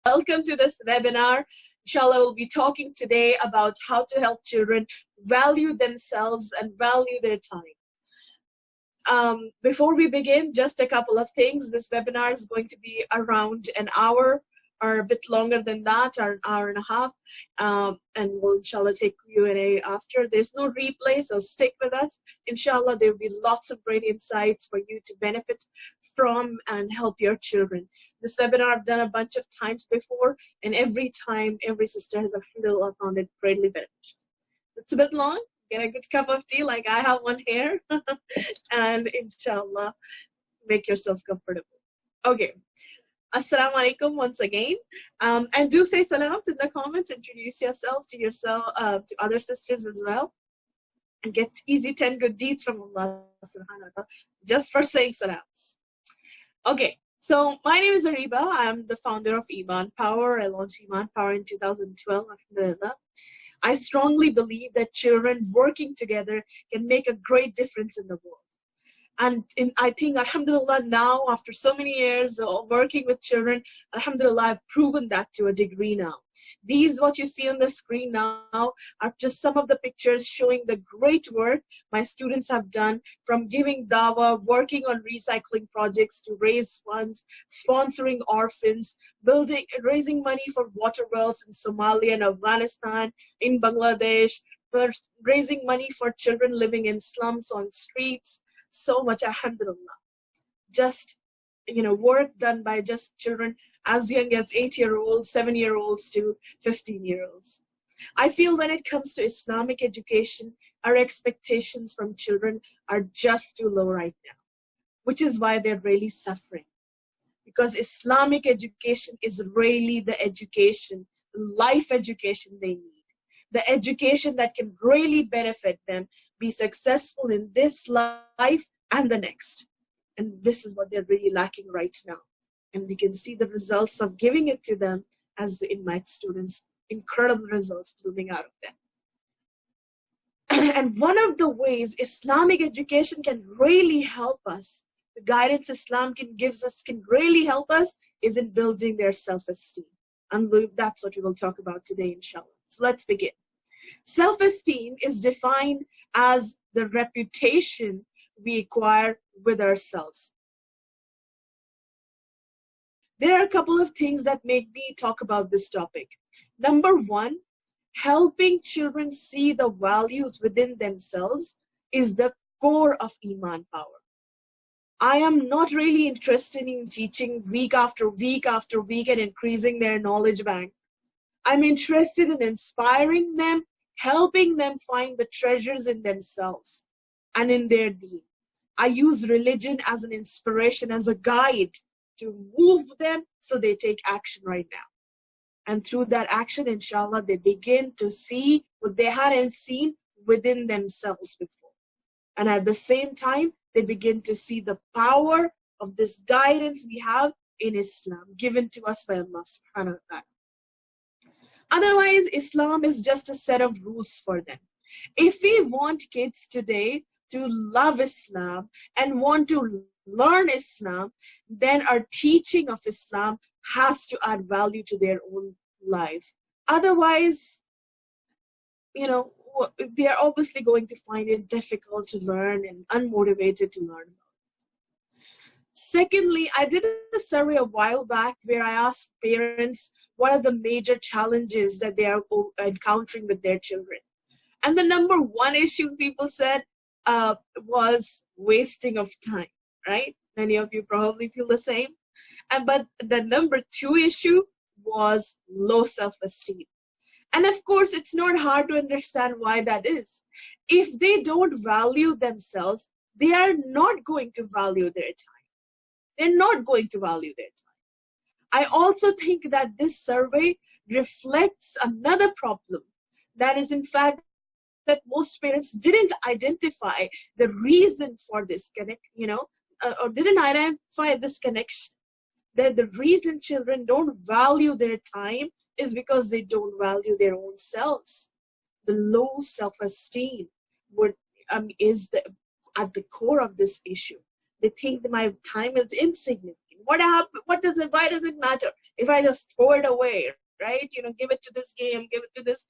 welcome to this webinar. Inshallah, we'll be talking today about how to help children value themselves and value their time. Before we begin, just a couple of things. This webinar is going to be around an hour or a bit longer than that, or an hour and a half, and we'll inshallah take Q&A after. There's no replay, so stick with us. Inshallah, there will be lots of great insights for you to benefit from and help your children. This webinar I've done a bunch of times before, and every time, every sister has alhamdulillah found it greatly beneficial. It's a bit long. Get a good cup of tea like I have one here, and inshallah, make yourself comfortable. Okay. Assalamu alaikum once again, and do say salams in the comments. Introduce yourself to other sisters as well, and get easy 10 good deeds from Allah subhanahu wa ta'ala just for saying salams. Okay, so my name is Ariba. I'm the founder of Iman Power. I launched Iman Power in 2012. Alhamdulillah. I strongly believe that children working together can make a great difference in the world. And I think, alhamdulillah, now, after so many years of working with children, alhamdulillah, I've proven that to a degree now. These, what you see on the screen now, are just some of the pictures showing the great work my students have done, from giving dawah, working on recycling projects to raise funds, sponsoring orphans, raising money for water wells in Somalia and Afghanistan, in Bangladesh, raising money for children living in slums on streets. So much, alhamdulillah. Just, work done by just children as young as 8-year-olds, 7-year-olds to 15-year-olds. I feel when it comes to Islamic education, our expectations from children are just too low right now, which is why they're really suffering. Because Islamic education is really the education, life education they need. The education that can really benefit them, be successful in this life and the next. And this is what they're really lacking right now. And we can see the results of giving it to them as in my students, incredible results blooming out of them. And one of the ways Islamic education can really help us, the guidance Islam gives us can really help us, is in building their self-esteem. And that's what we will talk about today, inshallah. So let's begin. Self-esteem is defined as the reputation we acquire with ourselves. There are a couple of things that make me talk about this topic. Number one, helping children see the values within themselves is the core of Iman Power. I am not really interested in teaching week after week after week and increasing their knowledge bank. I'm interested in inspiring them, helping them find the treasures in themselves and in their deen. I use religion as an inspiration, as a guide to move them so they take action right now. And through that action, inshallah, they begin to see what they hadn't seen within themselves before. And at the same time, they begin to see the power of this guidance we have in Islam, given to us by Allah subhanahu wa ta'ala. Otherwise, Islam is just a set of rules for them. If we want kids today to love Islam and want to learn Islam, then our teaching of Islam has to add value to their own lives. Otherwise, they are obviously going to find it difficult to learn and unmotivated to learn. Secondly, I did a survey a while back where I asked parents what are the major challenges that they are encountering with their children. And the number one issue people said was wasting of time, right? Many of you probably feel the same. But the number two issue was low self-esteem. And of course, it's not hard to understand why that is. If they don't value themselves, they are not going to value their time. They're not going to value their time. I also think that this survey reflects another problem. That is, in fact, that most parents didn't identify the reason for this or didn't identify this connection. That the reason children don't value their time is because they don't value their own selves. The low self-esteem is at the core of this issue. They think that my time is insignificant. What happened? What does it? Why does it matter if I just throw it away, right? Give it to this game, give it to this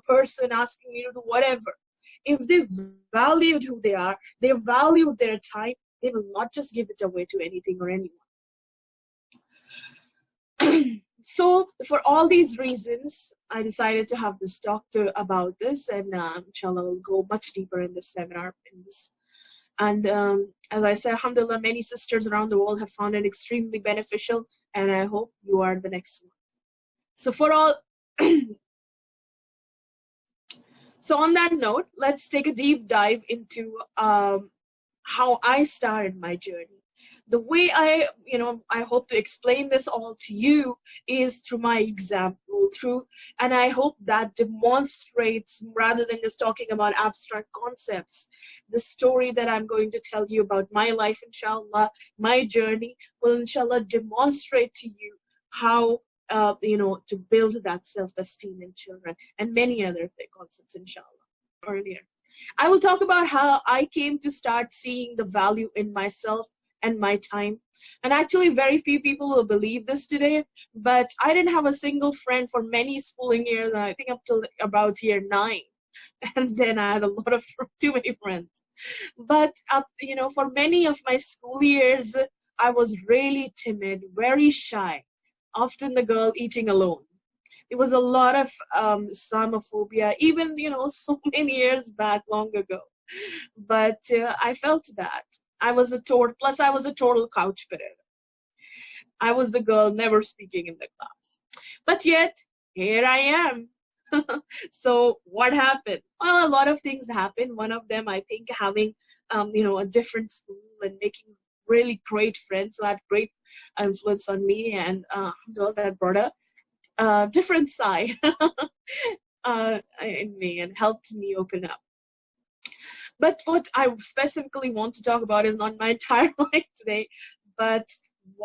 person asking me to do whatever. If they valued who they are, they valued their time, they will not just give it away to anything or anyone. So for all these reasons, I decided to have this talk about this, and inshallah, we'll go much deeper in this webinar. And as I said, alhamdulillah, many sisters around the world have found it extremely beneficial, and I hope you are the next one. So for all, so on that note, let's take a deep dive into how I started my journey. The way I hope to explain this all to you is through my example, and I hope that demonstrates, rather than just talking about abstract concepts, the story that I'm going to tell you about my life, inshallah, my journey will inshallah demonstrate to you how to build that self-esteem in children and many other concepts, inshallah, earlier. I will talk about how I came to start seeing the value in myself and my time. And actually, very few people will believe this today, but I didn't have a single friend for many schooling years, I think up till about year 9. And then I had a lot of too many friends. But for many of my school years, I was really timid, very shy, often the girl eating alone. It was a lot of Islamophobia, even, so many years back, long ago. But I felt that. I was a total couch potato. I was the girl never speaking in the class. But yet, here I am. So what happened? Well, a lot of things happened. One of them, I think, having, a different school and making really great friends who had great influence on me, and that brought a different side in me and helped me open up. But what I specifically want to talk about is not my entire life today, but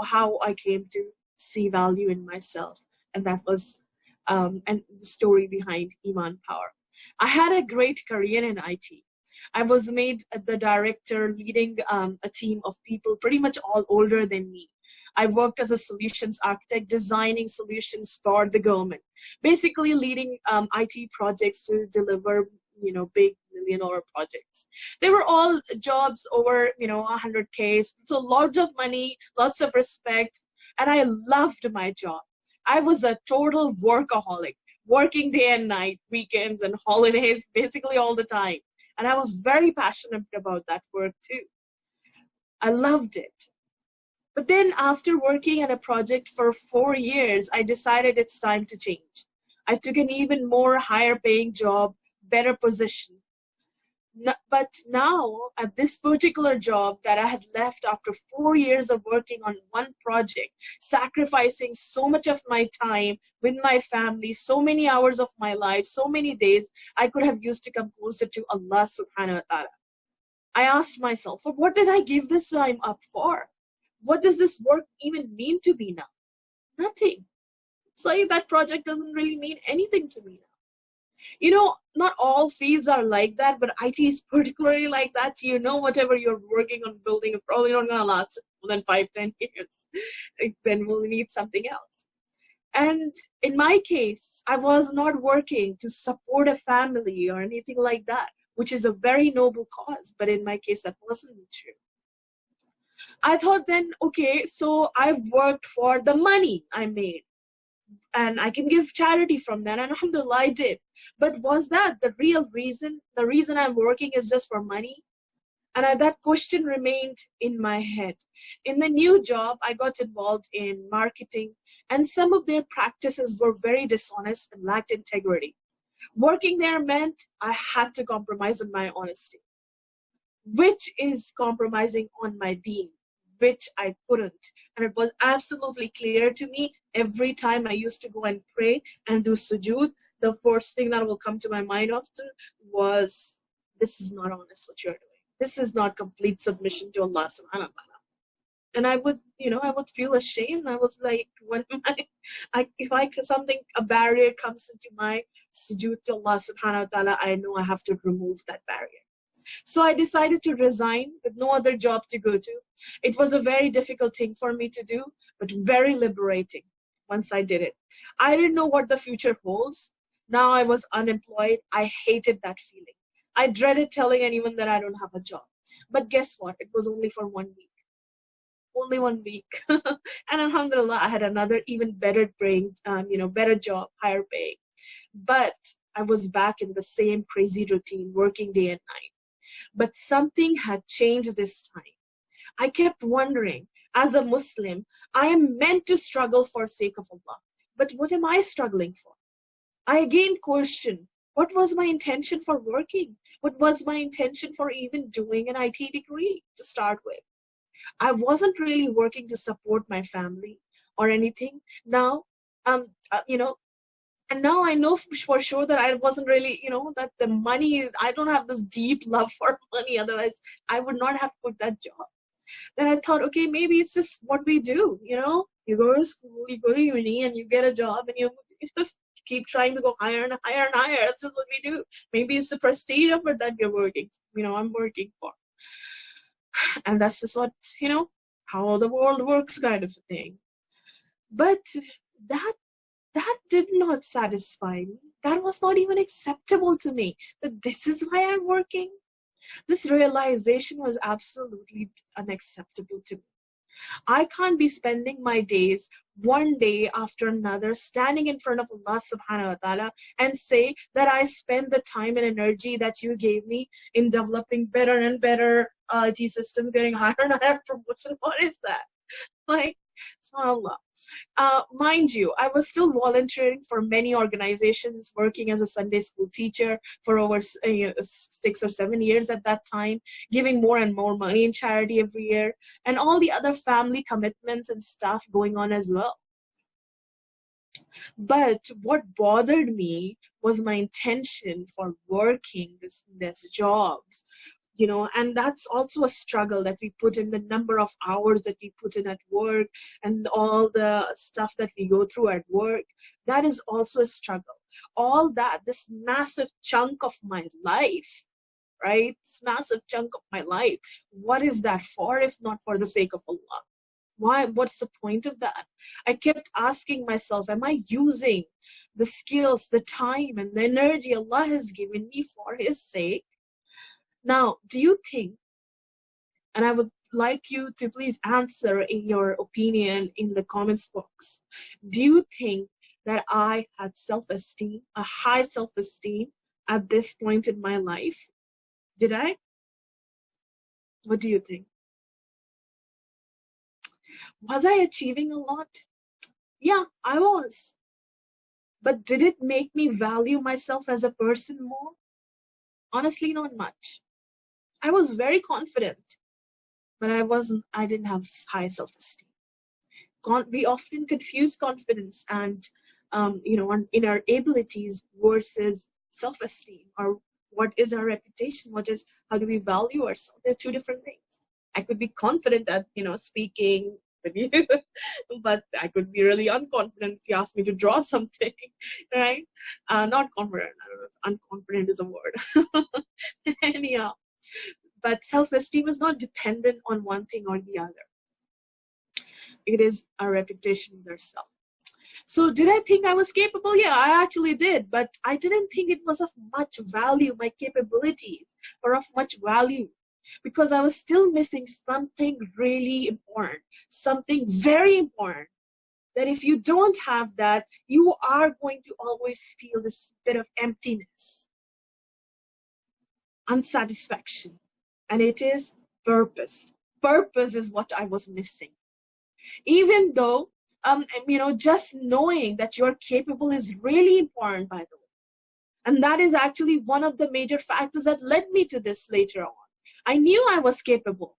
how I came to see value in myself. And that was and the story behind Iman Power. I had a great career in IT. I was made the director, leading a team of people pretty much all older than me. I worked as a solutions architect, designing solutions for the government, basically leading IT projects to deliver big million-dollar projects. They were all jobs over 100K, so lots of money, lots of respect, and I loved my job. I was a total workaholic, working day and night, weekends and holidays, basically all the time. And I was very passionate about that work too. I loved it. But then after working on a project for 4 years, I decided it's time to change. I took an even more higher paying job, better position. But now, at this particular job that I had left after 4 years of working on one project, sacrificing so much of my time with my family, so many hours of my life, so many days I could have used to come closer to Allah subhanahu wa ta'ala. I asked myself, what did I give this time up for? What does this work even mean to me now? Nothing. It's like that project doesn't really mean anything to me now. Not all fields are like that, but IT is particularly like that. Whatever you're working on building is probably not going to last more than 5-10 years. Then we'll need something else. And in my case, I was not working to support a family or anything like that, which is a very noble cause. But in my case, that wasn't true. I thought then, okay, so I've worked for the money I made, and I can give charity from that, and alhamdulillah, I did. But was that the real reason? The reason I'm working is just for money? And that question remained in my head. In the new job, I got involved in marketing, and some of their practices were very dishonest and lacked integrity. Working there meant I had to compromise on my honesty, which is compromising on my deen, which I couldn't. And it was absolutely clear to me every time I used to go and pray and do sujood, the first thing that will come to my mind often was, this is not honest what you're doing. This is not complete submission to Allah subhanahu wa ta'ala. And I would feel ashamed. I was like, when a barrier comes into my sujood to Allah subhanahu wa ta'ala, I know I have to remove that barrier. So I decided to resign with no other job to go to. It was a very difficult thing for me to do, but very liberating once I did it. I didn't know what the future holds. Now I was unemployed. I hated that feeling. I dreaded telling anyone that I don't have a job. But guess what? It was only for 1 week. Only 1 week. And alhamdulillah, I had another even better paying, better job, higher pay. But I was back in the same crazy routine, working day and night. But something had changed this time. I kept wondering, as a Muslim, I am meant to struggle for sake of Allah. But what am I struggling for? I again questioned, what was my intention for working? What was my intention for even doing an IT degree to start with? I wasn't really working to support my family or anything. Now, you know, and now I know for sure that I wasn't really, that the money, I don't have this deep love for money. Otherwise, I would not have put that job. Then I thought, okay, maybe it's just what we do, You go to school, you go to uni, and you get a job, and you just keep trying to go higher and higher and higher. That's just what we do. Maybe it's the prestige of it that you're working, I'm working for. And that's just what, how the world works kind of a thing. But that did not satisfy me. That was not even acceptable to me. That this is why I'm working. This realization was absolutely unacceptable to me. I can't be spending my days one day after another standing in front of Allah subhanahu wa ta'ala and say that I spend the time and energy that you gave me in developing better and better IT system, getting higher and higher promotion. What is that? Like, subhanAllah. Mind you, I was still volunteering for many organizations, working as a Sunday school teacher for over 6 or 7 years at that time, giving more and more money in charity every year, and all the other family commitments and stuff going on as well. But what bothered me was my intention for working this jobs. And that's also a struggle that we put in, the number of hours that we put in at work and all the stuff that we go through at work. That is also a struggle. All that, this massive chunk of my life, right? This massive chunk of my life. What is that for if not for the sake of Allah? Why? What's the point of that? I kept asking myself, am I using the skills, the time, and the energy Allah has given me for His sake? Now, do you think, and I would like you to please answer in your opinion in the comments box, do you think that I had self-esteem, a high self-esteem at this point in my life? Did I? What do you think? Was I achieving a lot? Yeah, I was. But did it make me value myself as a person more? Honestly, not much. I was very confident, but I didn't have high self-esteem. We often confuse confidence and, in our abilities versus self-esteem, or what is our reputation, how do we value ourselves? They're two different things. I could be confident at, speaking with you, but I could be really unconfident if you ask me to draw something, right? Not confident. I don't know if unconfident is a word. Anyhow. But self-esteem is not dependent on one thing or the other. It is our reputation with ourselves. So did I think I was capable? Yeah, I actually did. But I didn't think it was of much value, my capabilities, or of much value. Because I was still missing something really important, something very important. That if you don't have that, you are going to always feel this bit of emptiness, unsatisfaction. And it is purpose. Purpose is what I was missing. Even though, just knowing that you're capable is really important, by the way. And that is actually one of the major factors that led me to this later on. I knew I was capable.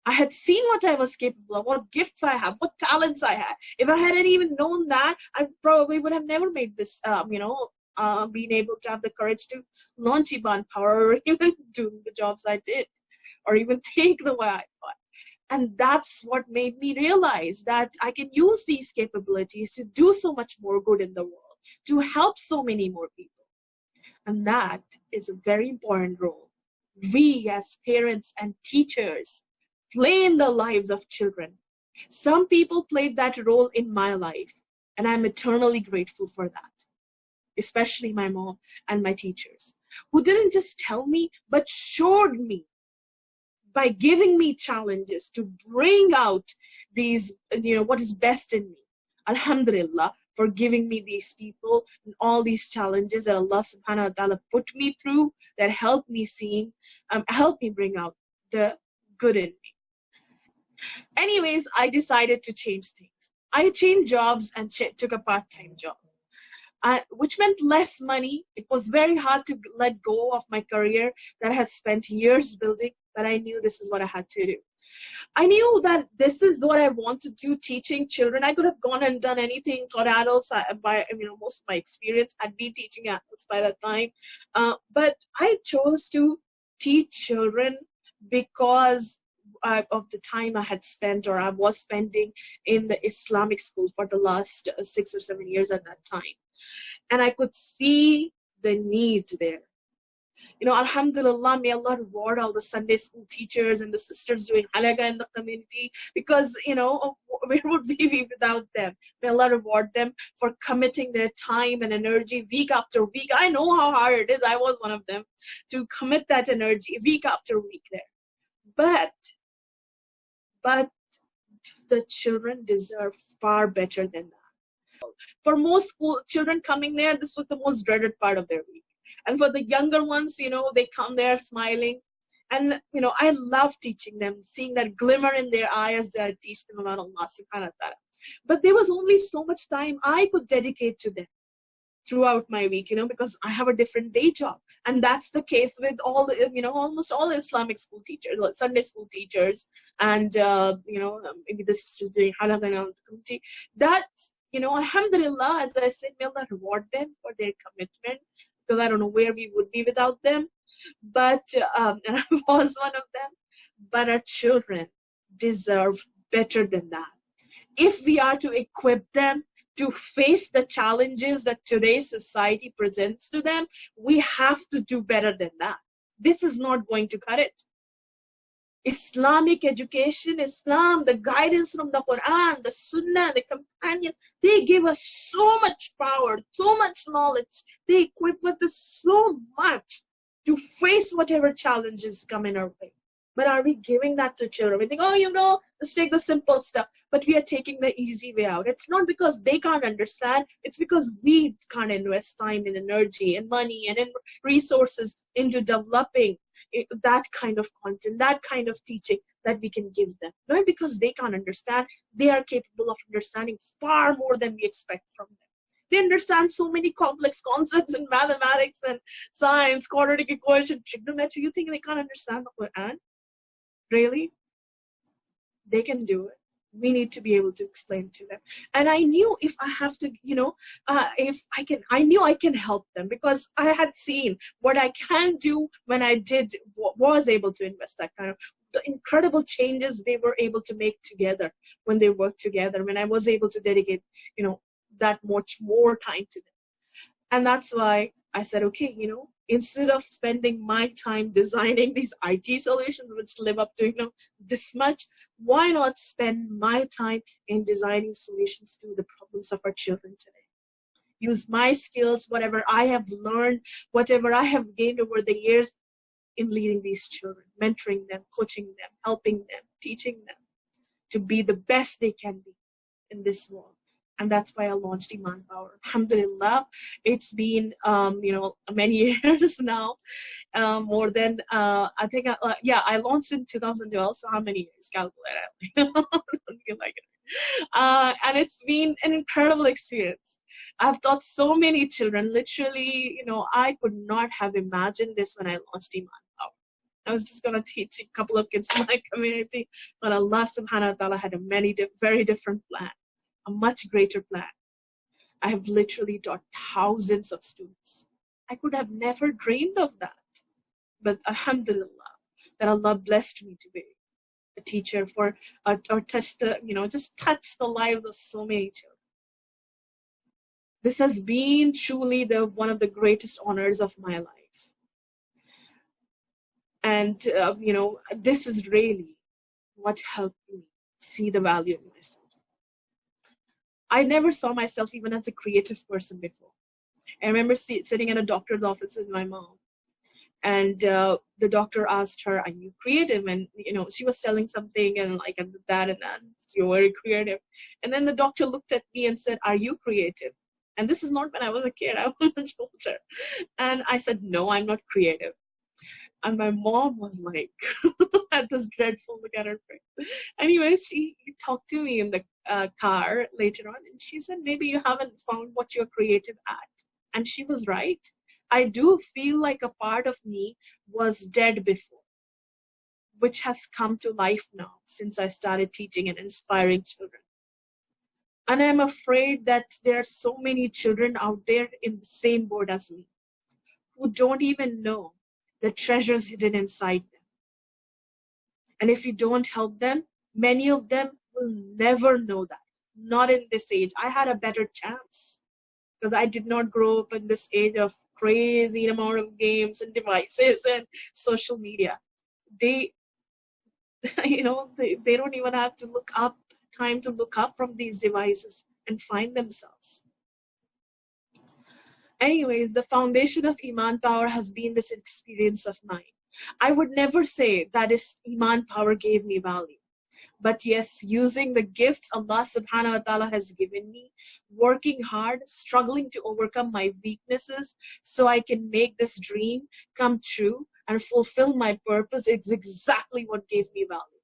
I had seen what I was capable of, what gifts I have, what talents I had. If I hadn't even known that, I probably would have never made this, being able to have the courage to launch Iban Power or even do the jobs I did, or even think the way I thought. And that's what made me realize that I can use these capabilities to do so much more good in the world, to help so many more people. And that is a very important role. we as parents and teachers play in the lives of children. Some people played that role in my life, and I'm eternally grateful for that, especially my mom and my teachers, who didn't just tell me, but showed me by giving me challenges to bring out these, what is best in me. Alhamdulillah for giving me these people and all these challenges that Allah subhanahu wa ta'ala put me through, that help me bring out the good in me. Anyways, I decided to change things. I changed jobs and took a part-time job, which meant less money. It was very hard to let go of my career that I had spent years building, but I knew this is what I had to do. I knew that this is what I want to do, teaching children. I could have gone and done anything, taught adults. Most of my experience had been teaching adults by that time. But I chose to teach children because of the time I had spent, or I was spending, in the Islamic school for the last 6 or 7 years at that time. And I could see the need there. Alhamdulillah, may Allah reward all the Sunday school teachers and the sisters doing halaqa in the community, because, where would we be without them? May Allah reward them for committing their time and energy week after week. I know how hard it is. I was one of them, to commit that energy week after week there. But the children deserve far better than that. For most school children coming there, this was the most dreaded part of their week. And for the younger ones, they come there smiling. And, I love teaching them, seeing that glimmer in their eyes as I teach them about Allah subhanahu wa ta'ala. But there was only so much time I could dedicate to them throughout my week, because I have a different day job. And that's the case with all, almost all Islamic school teachers, Sunday school teachers, and, maybe the sisters doing halaqa in the community. That's, alhamdulillah, as I said, may Allah reward them for their commitment, because I don't know where we would be without them. But, and I was one of them. But our children deserve better than that. If we are to equip them to face the challenges that today's society presents to them, we have to do better than that. This is not going to cut it. Islamic education, Islam, the guidance from the Quran, the Sunnah, the companion, they give us so much power, so much knowledge. They equip us so much to face whatever challenges come in our way. But are we giving that to children? We think, let's take the simple stuff. But we are taking the easy way out. It's not because they can't understand. It's because we can't invest time and energy and money and resources into developing that kind of content, that kind of teaching that we can give them. Not because they can't understand. They are capable of understanding far more than we expect from them. They understand so many complex concepts in mathematics and science, quadratic equation, trigonometry. You think they can't understand the Quran? Really? They can do it. We need to be able to explain to them. And I knew if I have to, I knew I can help them, because I had seen what I can do when I was able to invest that kind of, the incredible changes they were able to make together when they worked together, when I was able to dedicate, that much more time to them. And that's why I said, okay, instead of spending my time designing these IT solutions which live up to, this much, why not spend my time in designing solutions to the problems of our children today? Use my skills, whatever I have learned, whatever I have gained over the years, in leading these children, mentoring them, coaching them, helping them, teaching them to be the best they can be in this world. And that's why I launched Iman Power. Alhamdulillah, it's been, many years now, more than, I think, I launched in 2012, so how many years? Calculate it. And it's been an incredible experience. I've taught so many children. Literally, I could not have imagined this when I launched Iman Power. I was just going to teach a couple of kids in my community, but Allah subhanahu wa ta'ala had a very different plan. A much greater plan. I have literally taught thousands of students. I could have never dreamed of that. But alhamdulillah, that Allah blessed me to be a teacher or touch just touch the lives of so many children. This has been truly one of the greatest honors of my life. And, this is really what helped me see the value in myself. I never saw myself even as a creative person before. I remember sitting in a doctor's office with my mom, and the doctor asked her, "Are you creative?" And she was selling something, and like, and that and that. "You're very creative." And then the doctor looked at me and said, "Are you creative?" And this is not when I was a kid. I was much older. And I said, "No, I'm not creative." And my mom was like, had this dreadful look at her face. Anyway, she talked to me in the car later on, and she said, "Maybe you haven't found what you're creative at." And she was right. I do feel like a part of me was dead before, which has come to life now since I started teaching and inspiring children. And I'm afraid that there are so many children out there in the same boat as me who don't even know the treasures hidden inside them. And if you don't help them, many of them will never know that. Not in this age. I had a better chance because I did not grow up in this age of crazy amount of games and devices and social media. They, they don't even have to look up, time to look up from these devices and find themselves. Anyways, the foundation of Iman power has been this experience of mine. I would never say that is Iman power gave me value. But yes, using the gifts Allah subhanahu wa ta'ala has given me, working hard, struggling to overcome my weaknesses so I can make this dream come true and fulfill my purpose is exactly what gave me value.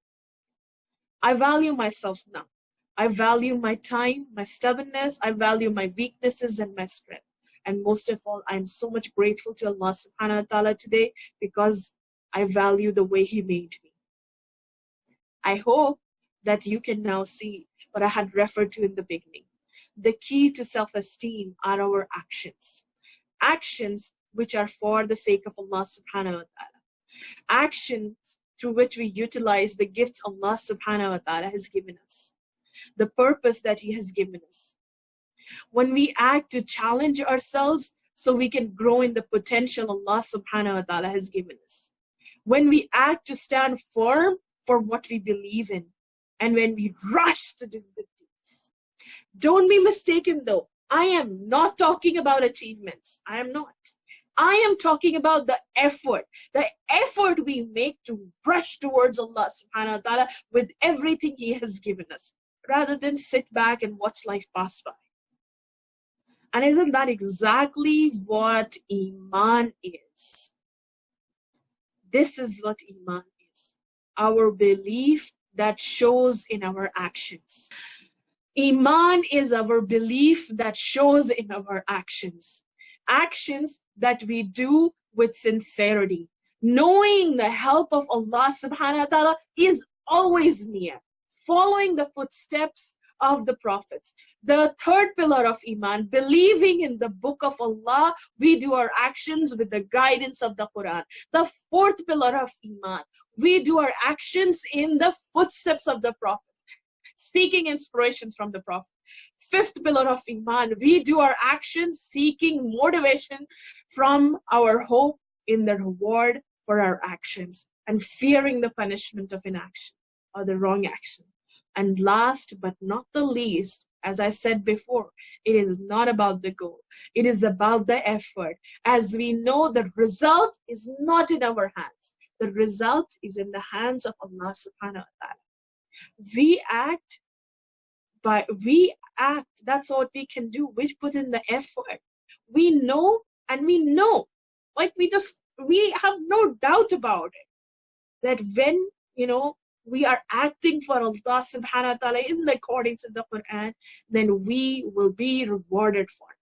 I value myself now. I value my time, my stubbornness. I value my weaknesses and my strength. And most of all, I'm so much grateful to Allah subhanahu wa ta'ala today because I value the way He made me. I hope that you can now see what I had referred to in the beginning. The key to self-esteem are our actions. Actions which are for the sake of Allah subhanahu wa ta'ala. Actions through which we utilize the gifts Allah subhanahu wa ta'ala has given us. The purpose that He has given us. When we act to challenge ourselves so we can grow in the potential Allah subhanahu wa ta'ala has given us. When we act to stand firm for what we believe in, and when we rush to do good deeds. Don't be mistaken though. I am not talking about achievements. I am not. I am talking about the effort we make to rush towards Allah subhanahu wa ta'ala with everything He has given us, rather than sit back and watch life pass by. And isn't that exactly what Iman is? This is what Iman is. Our belief that shows in our actions. Iman is our belief that shows in our actions. Actions that we do with sincerity. Knowing the help of Allah subhanahu wa ta'ala is always near. Following the footsteps of the prophets. The third pillar of Iman, believing in the book of Allah, we do our actions with the guidance of the Quran. The fourth pillar of Iman, we do our actions in the footsteps of the Prophet, seeking inspirations from the Prophet. Fifth pillar of Iman, we do our actions seeking motivation from our hope in the reward for our actions and fearing the punishment of inaction or the wrong action. And last but not the least, as I said before, it is not about the goal. It is about the effort. As we know, the result is not in our hands. The result is in the hands of Allah subhanahu wa ta'ala. We act, that's what we can do. We put in the effort. We know and we know. Like we have no doubt about it. That when, we are acting for Allah subhanahu wa ta'ala in according to the Quran, then we will be rewarded for it.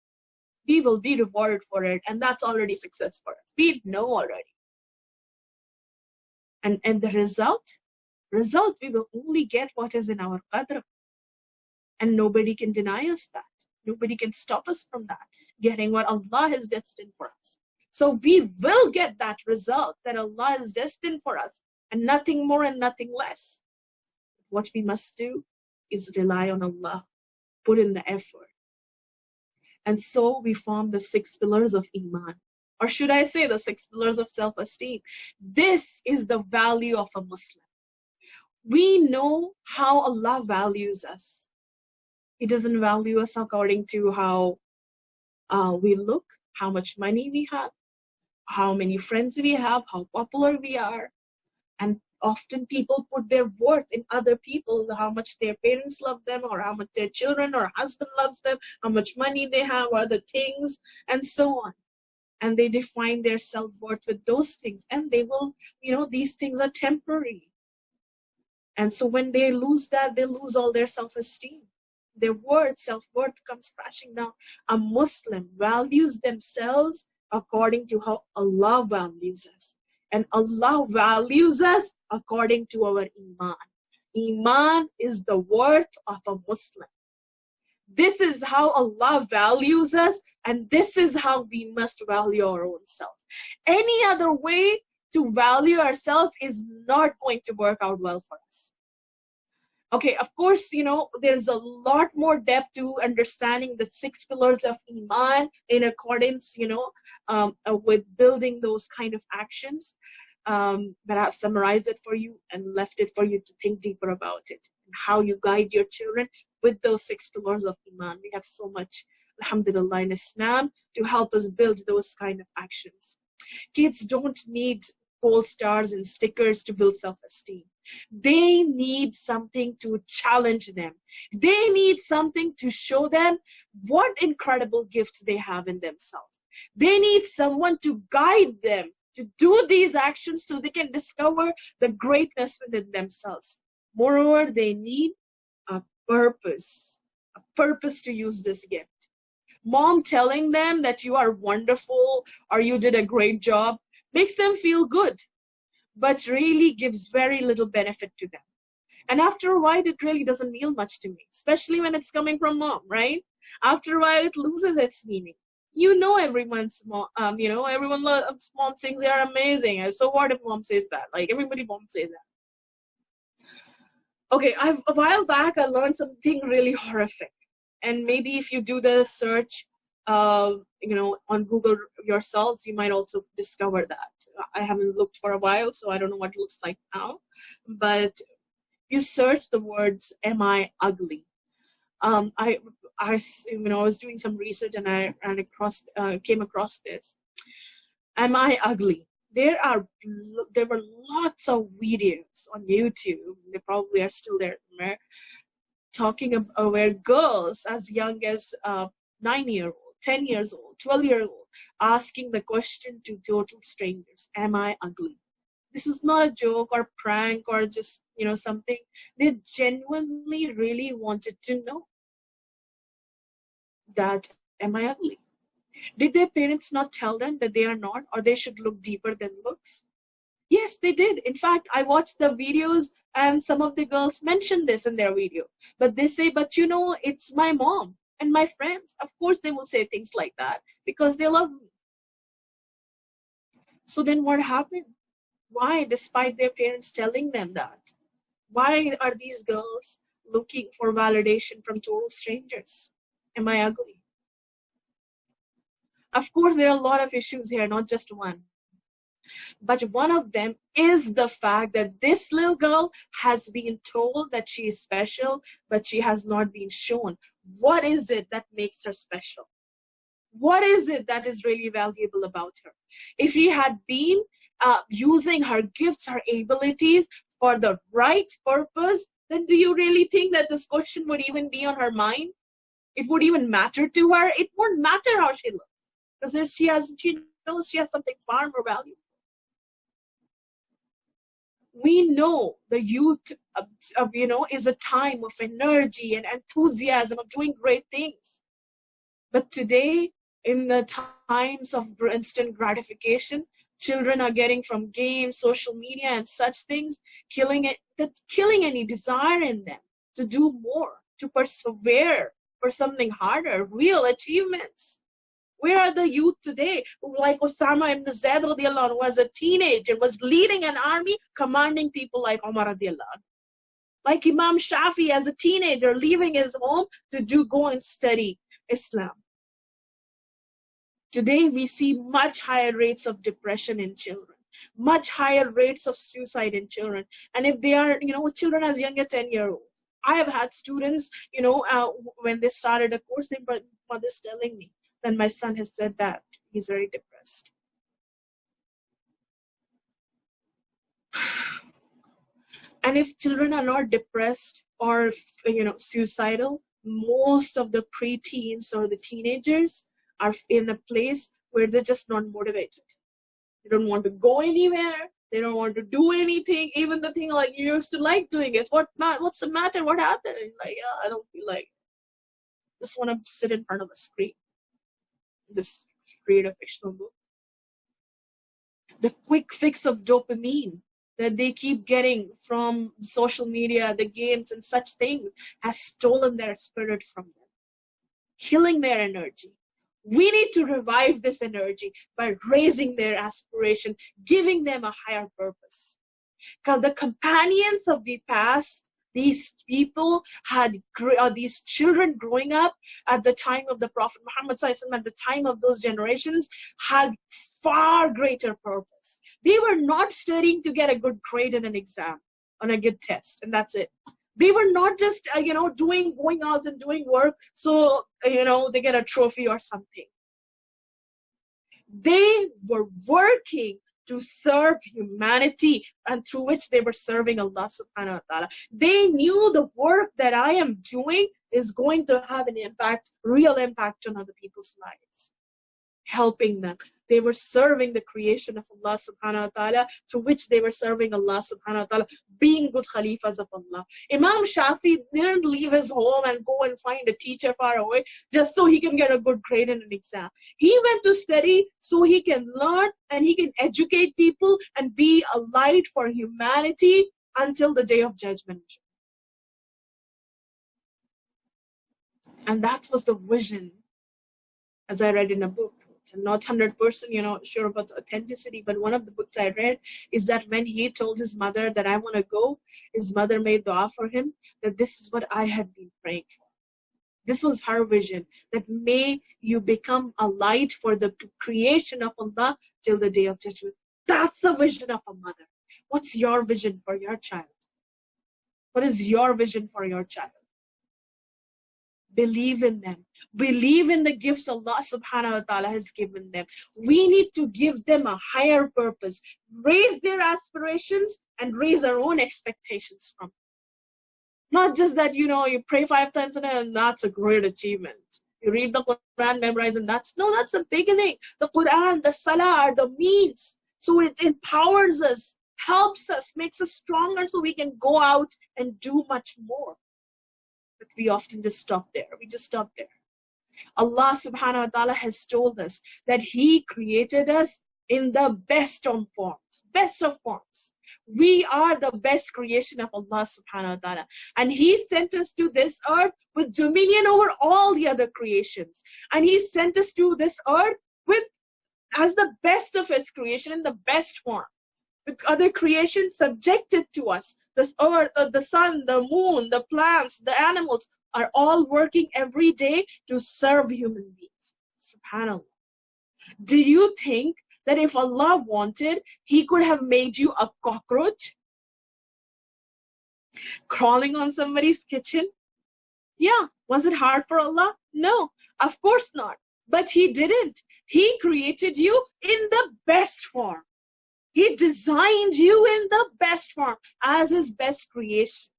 We will be rewarded for it, and that's already success for us. We know already. And the result, we will only get what is in our qadr. And nobody can deny us that. Nobody can stop us from that, getting what Allah has destined for us. So we will get that result that Allah is destined for us, and nothing more and nothing less. What we must do is rely on Allah, put in the effort. And so we form the 6 pillars of Iman. Or should I say the 6 pillars of self-esteem? This is the value of a Muslim. We know how Allah values us. He doesn't value us according to how we look, how much money we have, how many friends we have, how popular we are. And often people put their worth in other people, how much their parents love them, or how much their children or husband loves them, how much money they have, other things, and so on. And they define their self-worth with those things. And they will, these things are temporary. And so when they lose that, they lose all their self-esteem. Their self-worth comes crashing down. A Muslim values themselves according to how Allah values us. And Allah values us according to our Iman. Iman is the worth of a Muslim. This is how Allah values us, and this is how we must value our own self. Any other way to value ourselves is not going to work out well for us. Okay, of course, there's a lot more depth to understanding the 6 pillars of Iman in accordance, with building those kind of actions. But I've summarized it for you and left it for you to think deeper about it and how you guide your children with those 6 pillars of Iman. We have so much, alhamdulillah, in Islam to help us build those kind of actions. Kids don't need gold stars and stickers to build self-esteem. They need something to challenge them. They need something to show them what incredible gifts they have in themselves. They need someone to guide them to do these actions so they can discover the greatness within themselves. Moreover, they need a purpose to use this gift. Mom telling them that you are wonderful or you did a great job makes them feel good, but really gives very little benefit to them. And after a while, it really doesn't mean much to me, especially when it's coming from mom, right? After a while, it loses its meaning. Everyone's mom, everyone loves mom thinks they are amazing. So what if mom says that? Like everybody mom says that. Okay, a while back, I learned something really horrific. And maybe if you do the search, on Google yourselves, you might also discover that. I haven't looked for a while, so I don't know what it looks like now. But you search the words, "Am I ugly?" I was doing some research and I came across this. Am I ugly? There were lots of videos on YouTube. They probably are still there, talking about where girls as young as 9-year-old, 10 years old, 12-year-old, asking the question to total strangers, "Am I ugly?" This is not a joke or prank or just, something. They genuinely really wanted to know that, am I ugly? Did their parents not tell them that they are not, or they should look deeper than looks? Yes, they did. In fact, I watched the videos and some of the girls mentioned this in their video. But they say, but it's my mom and my friends. Of course, they will say things like that because they love me. So then what happened? Why, despite their parents telling them that? Why are these girls looking for validation from total strangers? Am I ugly? Of course, there are a lot of issues here, not just one. But one of them is the fact that this little girl has been told that she is special, but she has not been shown. What is it that makes her special? What is it that is really valuable about her? If she had been using her gifts, her abilities for the right purpose, then do you really think that this question would even be on her mind? It would even matter to her? It won't matter how she looks, because she knows she has something far more valuable. We know the youth, is a time of energy and enthusiasm of doing great things. But today, in the times of instant gratification, children are getting from games, social media, and such things, killing any desire in them to do more, to persevere for something harder, real achievements. Where are the youth today? Like Osama ibn Zayd radiallahu anhu was a teenager, was leading an army, commanding people like Umar radiallahu anhu. Like Imam Shafi as a teenager, leaving his home to go and study Islam. Today, we see much higher rates of depression in children, much higher rates of suicide in children. And if they are, children as young as 10-year-olds. I have had students, when they started a course, their mother's telling me that my son has said that he's very depressed. And if children are not depressed or, suicidal, most of the preteens or the teenagers are in a place where they're just not motivated. They don't want to go anywhere. They don't want to do anything. Even the thing like you used to like doing it. What's the matter? What happened? Like, yeah, I don't feel like it. Just want to sit in front of a screen. Just read a fictional book. The quick fix of dopamine that they keep getting from social media, the games and such things has stolen their spirit from them, killing their energy. We need to revive this energy by raising their aspiration, giving them a higher purpose. Because the companions of the past, these people had, these children growing up at the time of the Prophet Muhammad ﷺ, at the time of those generations, had far greater purpose. They were not studying to get a good grade in an exam, on a good test, and that's it. They were not just, going out and doing work so, they get a trophy or something. They were working to serve humanity, and through which they were serving Allah subhanahu wa ta'ala. They knew the work that I am doing is going to have an impact, real impact on other people's lives, helping them. They were serving the creation of Allah subhanahu wa ta'ala, through which they were serving Allah subhanahu wa ta'ala, being good khalifas of Allah. Imam Shafi didn't leave his home and go and find a teacher far away just so he can get a good grade in an exam. He went to study so he can learn and he can educate people and be a light for humanity until the day of judgment. And that was the vision, as I read in a book. I'm not 100%, sure about the authenticity, but one of the books I read is that when he told his mother that I want to go, his mother made dua for him, that this is what I had been praying for. This was her vision, that may you become a light for the creation of Allah till the day of judgment. That's the vision of a mother. What's your vision for your child? What is your vision for your child? Believe in them. Believe in the gifts Allah subhanahu wa ta'ala has given them. We need to give them a higher purpose. Raise their aspirations and raise our own expectations from them. Not just that, you pray 5 times a day and that's a great achievement. You read the Quran, memorize, and that's the beginning. The Quran, the Salah are the means. So it empowers us, helps us, makes us stronger so we can go out and do much more. But we often just stop there. We just stop there. Allah subhanahu wa ta'ala has told us that He created us in the best of forms. We are the best creation of Allah subhanahu wa ta'ala. And He sent us to this earth with dominion over all the other creations. And He sent us to this earth as the best of His creation in the best form. With other creations subjected to us. This earth, the sun, the moon, the plants, the animals are all working every day to serve human beings. SubhanAllah. Do you think that if Allah wanted, He could have made you a cockroach crawling on somebody's kitchen? Yeah. Was it hard for Allah? No, of course not. But He didn't. He created you in the best form. He designed you in the best form as His best creation.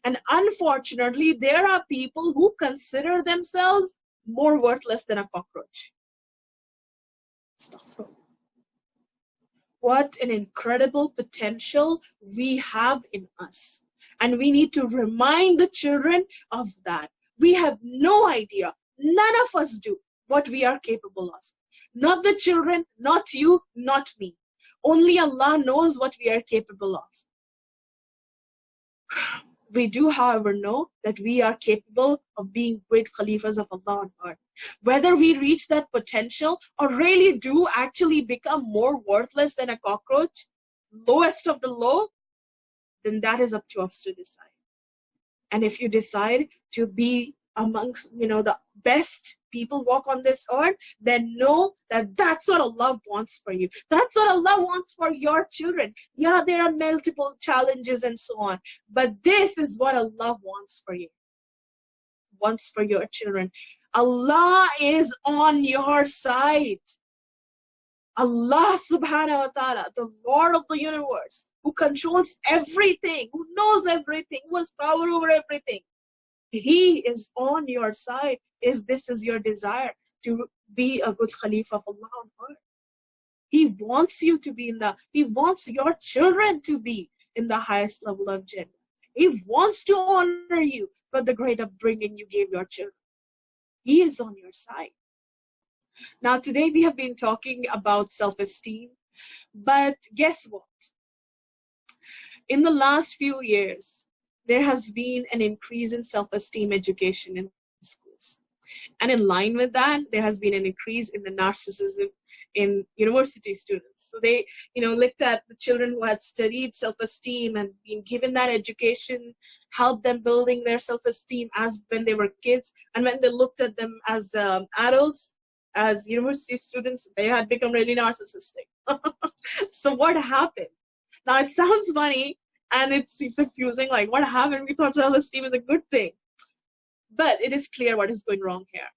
And unfortunately, there are people who consider themselves more worthless than a cockroach. What an incredible potential we have in us. And we need to remind the children of that. We have no idea, none of us do, what we are capable of. Not the children, not you, not me. Only Allah knows what we are capable of. We do, however, know that we are capable of being great Khalifas of Allah on earth. Whether we reach that potential or really do actually become more worthless than a cockroach, lowest of the low, then that is up to us to decide. And if you decide to be amongst, the best people walk on this earth, then know that that's what Allah wants for you. That's what Allah wants for your children. Yeah, there are multiple challenges and so on, but this is what Allah wants for you, wants for your children. Allah is on your side. Allah subhanahu wa ta'ala, the Lord of the universe, who controls everything, who knows everything, who has power over everything. He is on your side if this is your desire to be a good Khalifa of Allah on earth. He wants you to be He wants your children to be in the highest level of Jannah. He wants to honor you for the great upbringing you gave your children. He is on your side. Now, today we have been talking about self-esteem, but guess what? In the last few years, there has been an increase in self-esteem education in schools. And in line with that, there has been an increase in the narcissism in university students. So they, looked at the children who had studied self-esteem and been given that education, helped them building their self-esteem as when they were kids. And when they looked at them as adults, as university students, they had become really narcissistic. So what happened? Now it sounds funny and it's confusing, like what happened? We thought self-esteem is a good thing. But it is clear what is going wrong here.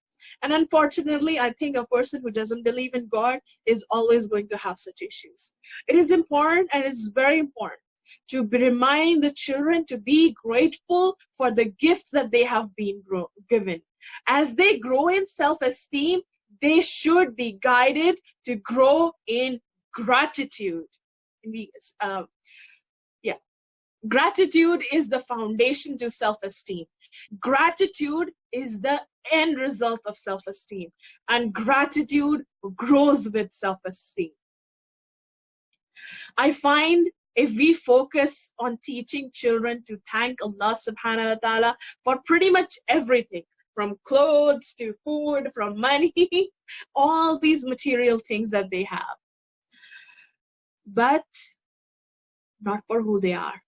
And unfortunately, I think a person who doesn't believe in God is always going to have such issues. It is important, and it's very important to remind the children to be grateful for the gifts that they have been given. As they grow in self-esteem, they should be guided to grow in gratitude. Gratitude is the foundation to self-esteem. Gratitude is the end result of self-esteem, and gratitude grows with self-esteem. I find if we focus on teaching children to thank Allah subhanahu wa ta'ala for pretty much everything, from clothes to food, from money, all these material things that they have, but not for who they are.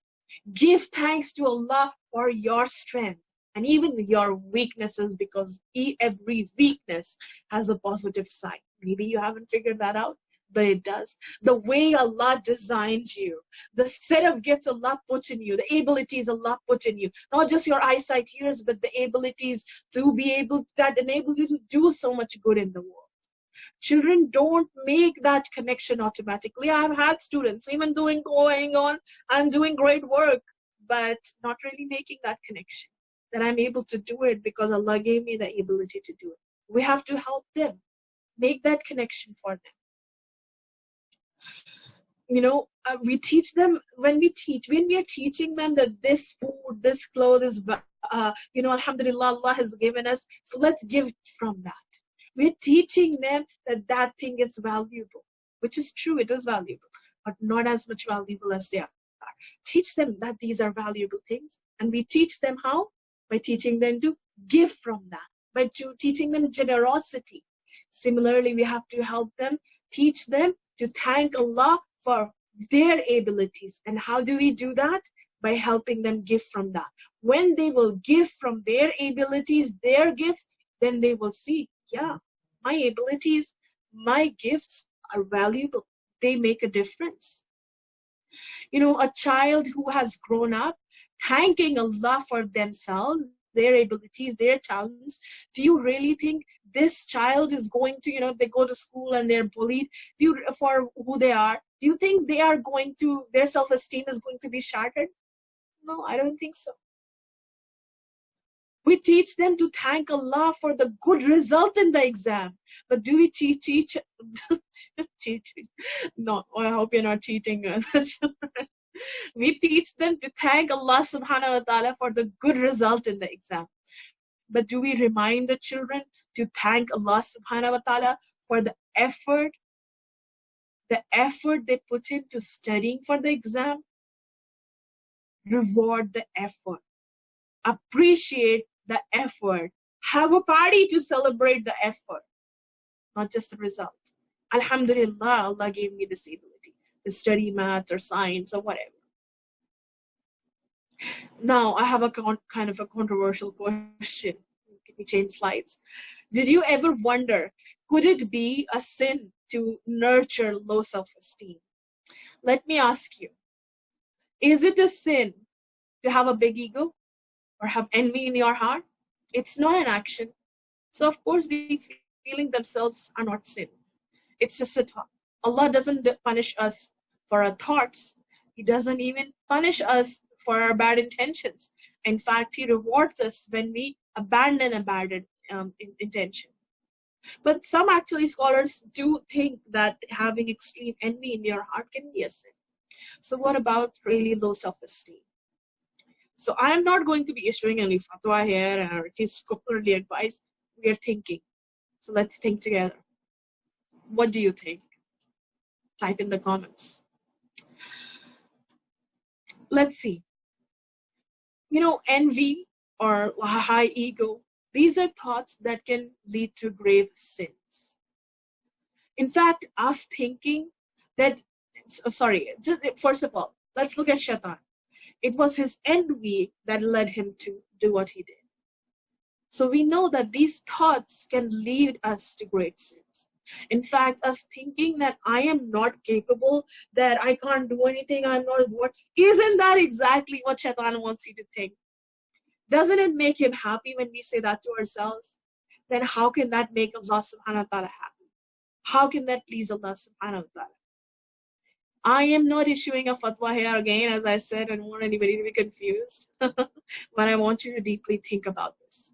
Give thanks to Allah for your strength and even your weaknesses, because every weakness has a positive side. Maybe you haven't figured that out, but it does. The way Allah designed you, the set of gifts Allah put in you, the abilities Allah put in you, not just your eyesight, ears, but the abilities to be able, that enable you to do so much good in the world. Children don't make that connection automatically. I've had students even going on and doing great work, but not really making that connection, that I'm able to do it because Allah gave me the ability to do it. We have to help them make that connection for them. We teach them, when we are teaching them that this food, this clothes is, alhamdulillah, Allah has given us, so let's give from that. We're teaching them that that thing is valuable, which is true, it is valuable, but not as much valuable as they are. Teach them that these are valuable things, and we teach them how? By teaching them to give from that, by teaching them generosity. Similarly, we have to help them, teach them to thank Allah for their abilities. And how do we do that? By helping them give from that. When they will give from their abilities, their gifts, then they will see, yeah, my abilities, my gifts are valuable. They make a difference. A child who has grown up thanking Allah for themselves, their abilities, their talents, do you really think this child is going to, they go to school and they're bullied for who they are? Do you think their self-esteem is going to be shattered? No, I don't think so. We teach them to thank Allah for the good result in the exam. But do we teach? No, I hope you're not cheating. We teach them to thank Allah subhanahu wa ta'ala for the good result in the exam. But do we remind the children to thank Allah subhanahu wa ta'ala for the effort they put into studying for the exam? Reward the effort. Appreciate the effort. Have a party to celebrate the effort, not just the result. Alhamdulillah, Allah gave me this ability to study math or science or whatever. Now, I have a kind of a controversial question. Let me change slides. Did you ever wonder, could it be a sin to nurture low self-esteem? Let me ask you, is it a sin to have a big ego or have envy in your heart? It's not an action. So of course these feelings themselves are not sins. It's just a thought. Allah doesn't punish us for our thoughts. He doesn't even punish us for our bad intentions. In fact, He rewards us when we abandon a bad intention. But some actually scholars do think that having extreme envy in your heart can be a sin. So what about really low self-esteem? So I am not going to be issuing any fatwa here or his scholarly advice. We are thinking. So let's think together. What do you think? Type in the comments. Let's see. Envy or high ego, these are thoughts that can lead to grave sins. In fact, us thinking that, first of all, let's look at Shaitan. It was his envy that led him to do what he did. So we know that these thoughts can lead us to great sins. In fact, us thinking that I am not capable, that I can't do anything, I'm not what, isn't that exactly what Shaitan wants you to think? Doesn't it make him happy when we say that to ourselves? Then how can that make Allah subhanahu wa ta'ala happy? How can that please Allah subhanahu wa ta'ala? I am not issuing a fatwa here again, as I said, I don't want anybody to be confused. But I want you to deeply think about this.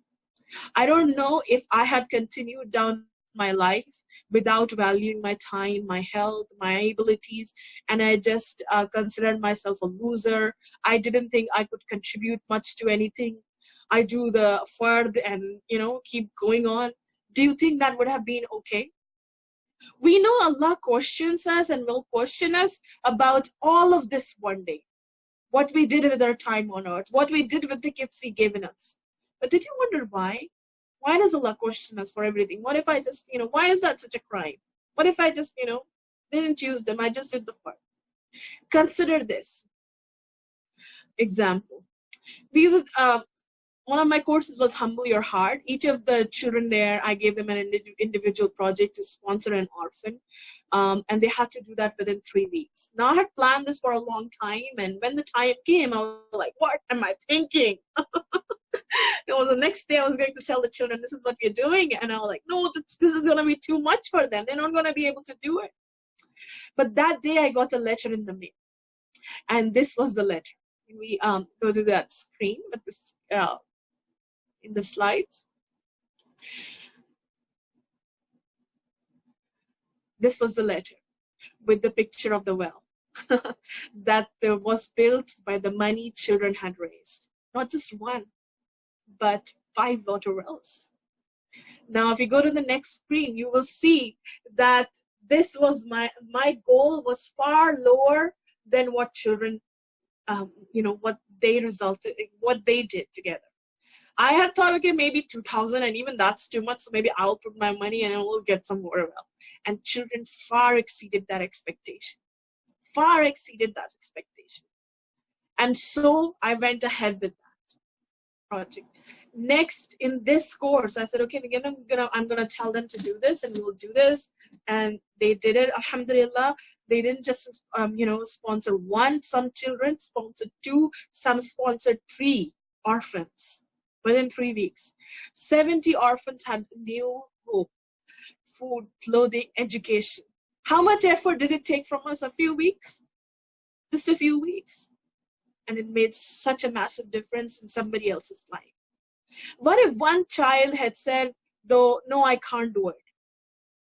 I don't know if I had continued down my life without valuing my time, my health, my abilities, and I just considered myself a loser. I didn't think I could contribute much to anything. I do the fard and keep going on. Do you think that would have been okay? We know Allah questions us and will question us about all of this one day. What we did with our time on earth, what we did with the gifts He given us. But did you wonder why? Why does Allah question us for everything? What if I just, why is that such a crime? What if I just, didn't choose them? I just did the fard. Consider this example. These, one of my courses was Humble Your Heart. Each of the children there, I gave them an individual project to sponsor an orphan. And they had to do that within 3 weeks. Now, I had planned this for a long time. And when the time came, I was like, what am I thinking? The next day I was going to tell the children, this is what we're doing. And I was like, no, this is going to be too much for them. They're not going to be able to do it. But that day I got a letter in the mail. And this was the letter. We go to that screen with this in the slides. This was the letter with the picture of the well that was built by the money children had raised. Not just one, but 5 water wells. Now, if you go to the next screen, you will see that this was my goal was far lower than what children, what they did together. I had thought, okay, maybe 2,000, and even that's too much. So maybe I'll put my money and I will get some water well. And children far exceeded that expectation. Far exceeded that expectation. And so I went ahead with that project. Next, in this course, I said, okay, again, I'm gonna tell them to do this, and we'll do this. And they did it. Alhamdulillah. They didn't just sponsor one. Some children sponsored 2. Some sponsored 3 orphans within 3 weeks. 70 orphans had new hope, food, clothing, education. How much effort did it take from us? A few weeks? Just a few weeks. And it made such a massive difference in somebody else's life. What if one child had said, though, no, I can't do it.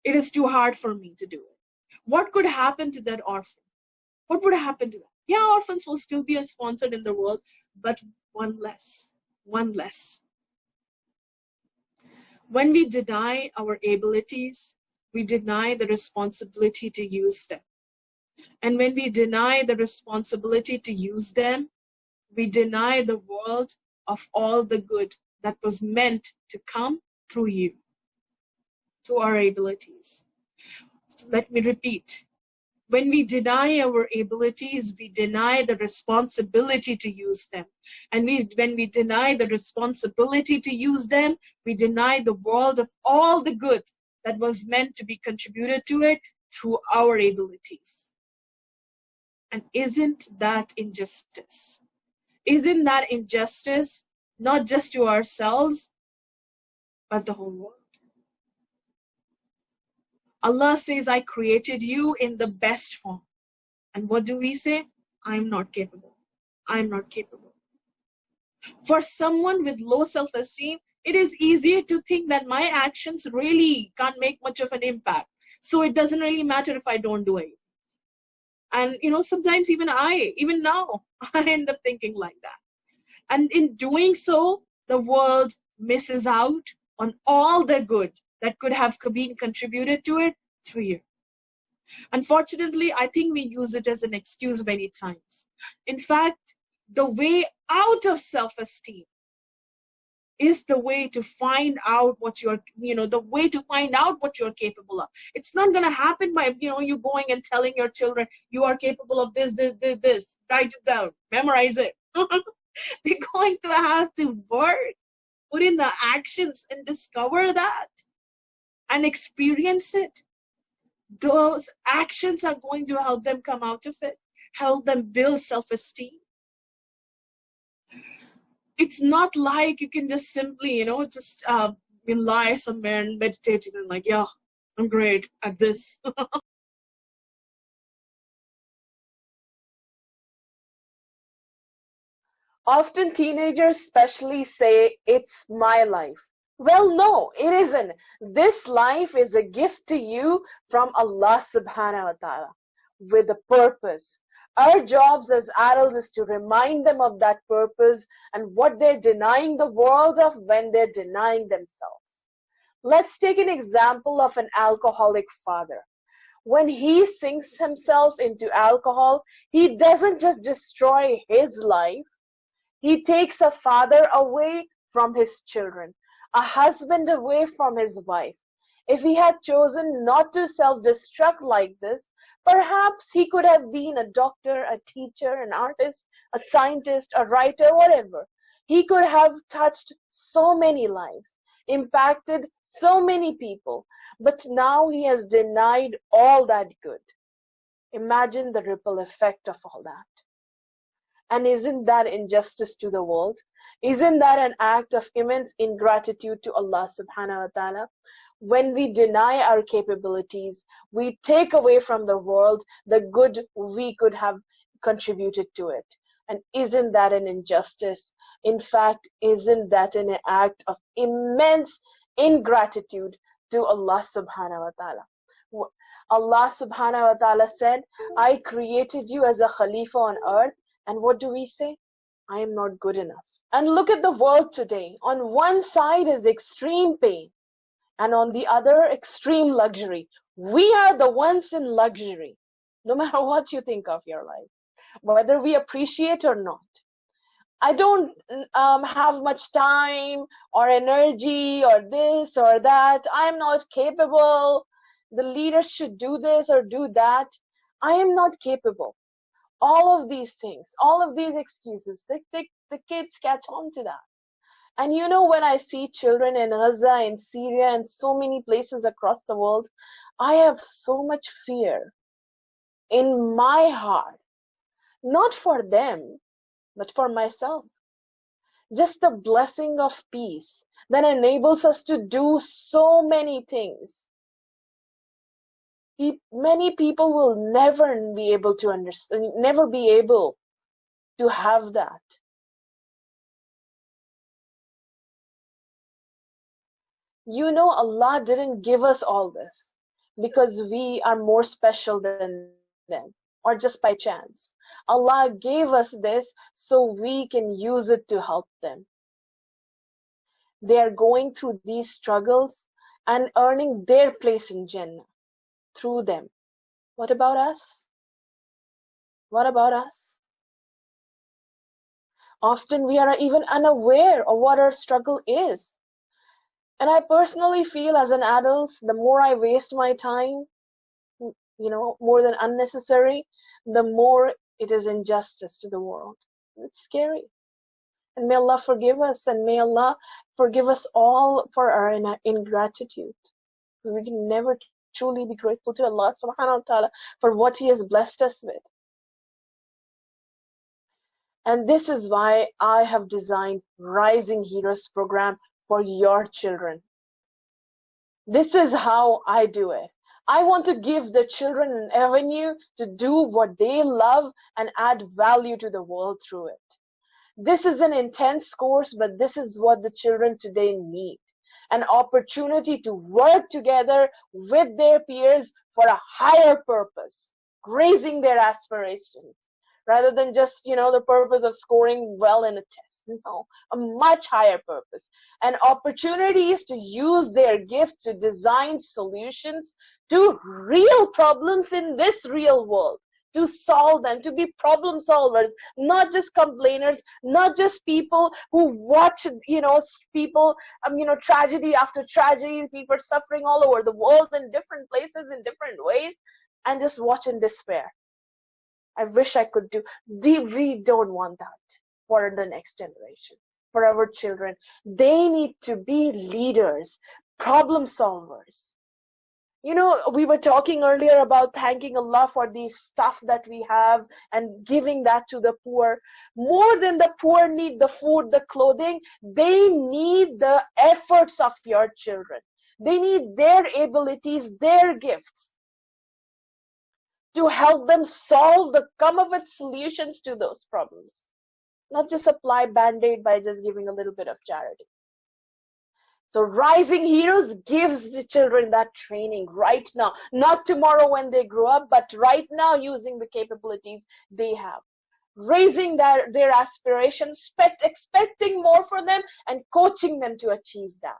It is too hard for me to do it. What could happen to that orphan? What would happen to them? Yeah, orphans will still be sponsored in the world, but one less. One less. When we deny our abilities, we deny the responsibility to use them. And when we deny the responsibility to use them, we deny the world of all the good that was meant to come through you, through our abilities. So let me repeat. When we deny our abilities, we deny the responsibility to use them. And when we deny the responsibility to use them, we deny the world of all the good that was meant to be contributed to it through our abilities. And isn't that injustice? Isn't that injustice not just to ourselves, but the whole world? Allah says, I created you in the best form. And what do we say? I'm not capable. I'm not capable. For someone with low self-esteem, it is easier to think that my actions really can't make much of an impact. So it doesn't really matter if I don't do it. And sometimes even now, I end up thinking like that. And in doing so, the world misses out on all the good that could have been contributed to it through you. Unfortunately, I think we use it as an excuse many times. In fact, the way out of self-esteem is the way to find out what you're capable of. It's not going to happen by, you going and telling your children you are capable of this, this, this, this. Write it down, memorize it. They're going to have to work, put in the actions and discover that and experience it. Those actions are going to help them come out of it, help them build self-esteem. It's not like you can just simply, just lie somewhere and meditate and like, yeah, I'm great at this. Often teenagers especially say, it's my life. Well, no, it isn't. This life is a gift to you from Allah subhanahu wa ta'ala with a purpose. Our jobs as adults is to remind them of that purpose and what they're denying the world of when they're denying themselves. Let's take an example of an alcoholic father. When he sinks himself into alcohol, he doesn't just destroy his life, he takes a father away from his children, a husband away from his wife. If he had chosen not to self-destruct like this, perhaps he could have been a doctor, a teacher, an artist, a scientist, a writer, whatever. He could have touched so many lives, impacted so many people, but now he has denied all that good. Imagine the ripple effect of all that. And isn't that injustice to the world? Isn't that an act of immense ingratitude to Allah subhanahu wa ta'ala? When we deny our capabilities, we take away from the world the good we could have contributed to it. And isn't that an injustice? In fact, isn't that an act of immense ingratitude to Allah subhanahu wa ta'ala? Allah subhanahu wa ta'ala said, I created you as a Khalifa on earth. And what do we say? I am not good enough. And look at the world today. On one side is extreme pain, and on the other, extreme luxury. We are the ones in luxury, no matter what you think of your life, whether we appreciate or not. I don't have much time or energy or this or that. I am not capable. The leaders should do this or do that. I am not capable. All of these things, all of these excuses, the kids catch on to that. And when I see children in Gaza, in Syria, and so many places across the world, I have so much fear in my heart, not for them, but for myself. Just the blessing of peace that enables us to do so many things. Many people will never be able to understand, never be able to have that. Allah didn't give us all this because we are more special than them or just by chance. Allah gave us this so we can use it to help them. They are going through these struggles and earning their place in Jannah through them. What about us? What about us? Often we are even unaware of what our struggle is. And I personally feel as an adult, the more I waste my time, more than unnecessary, the more it is injustice to the world. It's scary. And may Allah forgive us, and may Allah forgive us all for our ingratitude. Because we can never truly be grateful to Allah subhanahu wa ta'ala for what He has blessed us with. And this is why I have designed Rising Heroes program for your children. This is how I do it. I want to give the children an avenue to do what they love and add value to the world through it. This is an intense course, but this is what the children today need. An opportunity to work together with their peers for a higher purpose, raising their aspirations, rather than just, the purpose of scoring well in a test. No, a much higher purpose. And opportunities to use their gifts to design solutions to real problems in this real world, to solve them, to be problem solvers, not just complainers, not just people who watch, people, tragedy after tragedy, people suffering all over the world in different places, in different ways, and just watch in despair. I wish I could do. We don't want that for the next generation, for our children. They need to be leaders, problem solvers. We were talking earlier about thanking Allah for these stuff that we have and giving that to the poor. More than the poor need the food, the clothing, they need the efforts of your children. They need their abilities, their gifts to help them come up with solutions to those problems. Not just apply Band-Aid by just giving a little bit of charity. So Rising Heroes gives the children that training right now, not tomorrow when they grow up, but right now using the capabilities they have. Raising their aspirations, expecting more for them and coaching them to achieve that.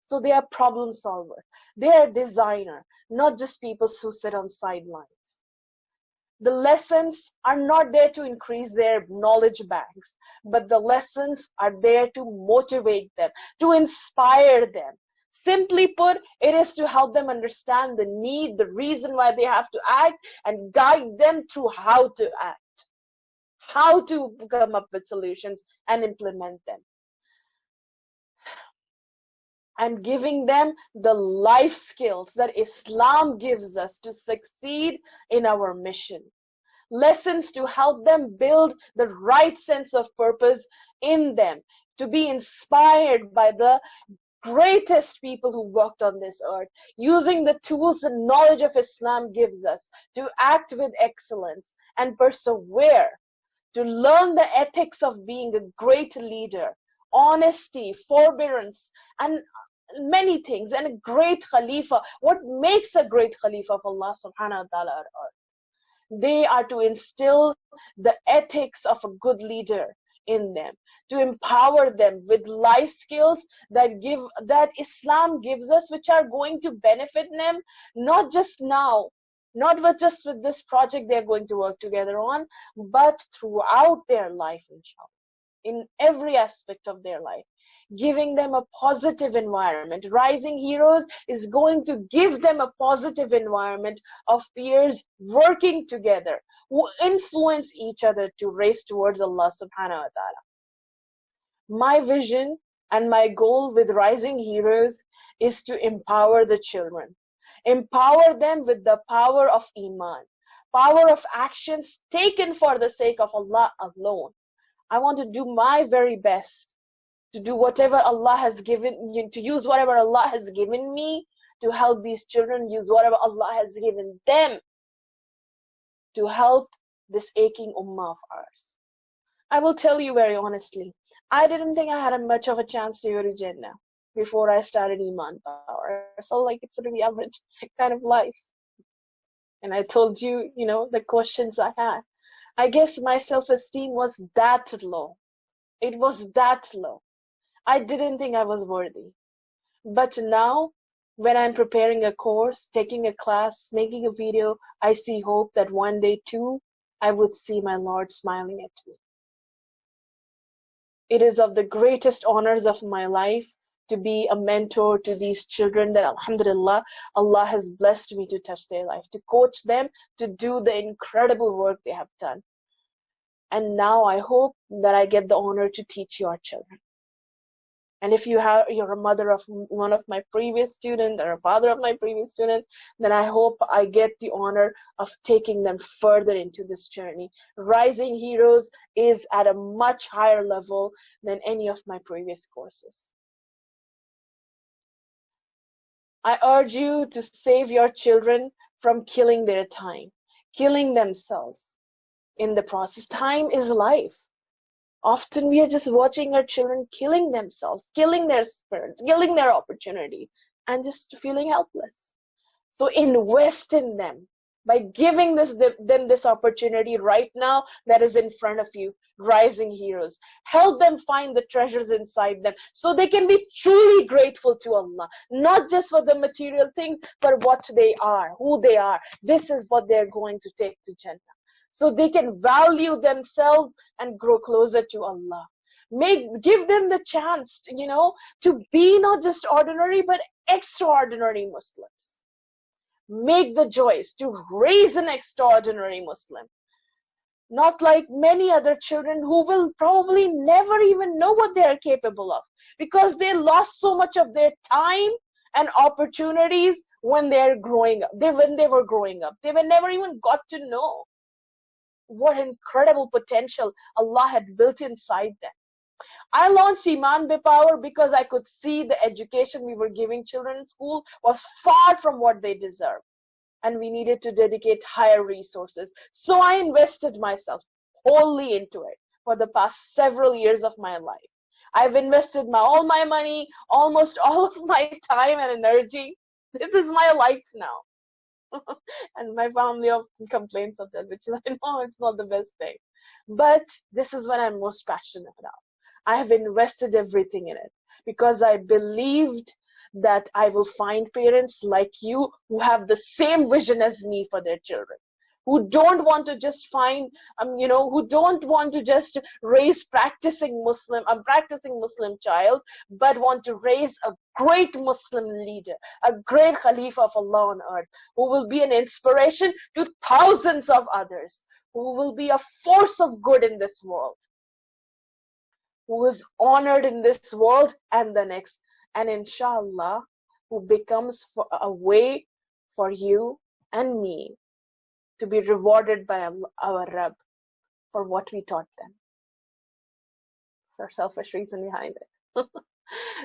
So they are problem solvers. They are designer, not just people who sit on sidelines. The lessons are not there to increase their knowledge banks, but the lessons are there to motivate them, to inspire them. Simply put, it is to help them understand the need, the reason why they have to act, and guide them through how to act, how to come up with solutions and implement them. And giving them the life skills that Islam gives us to succeed in our mission. Lessons to help them build the right sense of purpose in them, to be inspired by the greatest people who walked on this earth, using the tools and knowledge of Islam gives us to act with excellence and persevere, to learn the ethics of being a great leader, honesty, forbearance, and many things, and a great Khalifa. What makes a great Khalifa of Allah subhanahu wa ta'ala on earth? They are to instill the ethics of a good leader in them, to empower them with life skills that Islam gives us, which are going to benefit them, not just now, not just with this project they're going to work together on, but throughout their life, inshallah, in every aspect of their life, giving them a positive environment. Rising Heroes is going to give them a positive environment of peers working together, who influence each other to race towards Allah subhanahu wa ta'ala. My vision and my goal with Rising Heroes is to empower the children. Empower them with the power of Iman, power of actions taken for the sake of Allah alone. I want to do my very best to do whatever Allah has given, to use whatever Allah has given me to help these children use whatever Allah has given them to help this aching ummah of ours. I will tell you very honestly, I didn't think I had much of a chance to go to Jannah before I started Iman Power. I felt like it's a really average kind of life. And I told you, the questions I had. I guess my self-esteem was that low. It was that low. I didn't think I was worthy. But now, when I'm preparing a course, taking a class, making a video, I see hope that one day too, I would see my Lord smiling at me. It is of the greatest honors of my life to be a mentor to these children that alhamdulillah, Allah has blessed me to touch their life, to coach them to do the incredible work they have done. And now I hope that I get the honor to teach your children. And if you're a mother of one of my previous students or a father of my previous student, then I hope I get the honor of taking them further into this journey. Rising Heroes is at a much higher level than any of my previous courses. I urge you to save your children from killing their time, killing themselves in the process. Time is life. Often we are just watching our children killing themselves, killing their spirits, killing their opportunity, and just feeling helpless. So invest in them by giving them this opportunity right now that is in front of you, Rising Heroes. Help them find the treasures inside them so they can be truly grateful to Allah, not just for the material things, but what they are, who they are. This is what they're going to take to Jannah. So they can value themselves and grow closer to Allah. Give them the chance, to be not just ordinary, but extraordinary Muslims. Make the choice to raise an extraordinary Muslim. Not like many other children who will probably never even know what they are capable of because they lost so much of their time and opportunities when they were growing up. They were never even got to know what incredible potential Allah had built inside them. I launched Iman Be Power because I could see the education we were giving children in school was far from what they deserve. And we needed to dedicate higher resources. So I invested myself wholly into it for the past several years of my life. I've invested all my money, almost all of my time and energy. This is my life now. And my family often complains of that, which I know it's not the best thing. But this is what I'm most passionate about. I have invested everything in it because I believed that I will find parents like you who have the same vision as me for their children, who don't want to just who don't want to just raise practicing Muslim child, but want to raise a great Muslim leader, a great Khalifa of Allah on earth, who will be an inspiration to thousands of others, who will be a force of good in this world, who is honored in this world and the next, and inshallah, who becomes a way for you and me to be rewarded by our Rabb for what we taught them. There's our selfish reason behind it.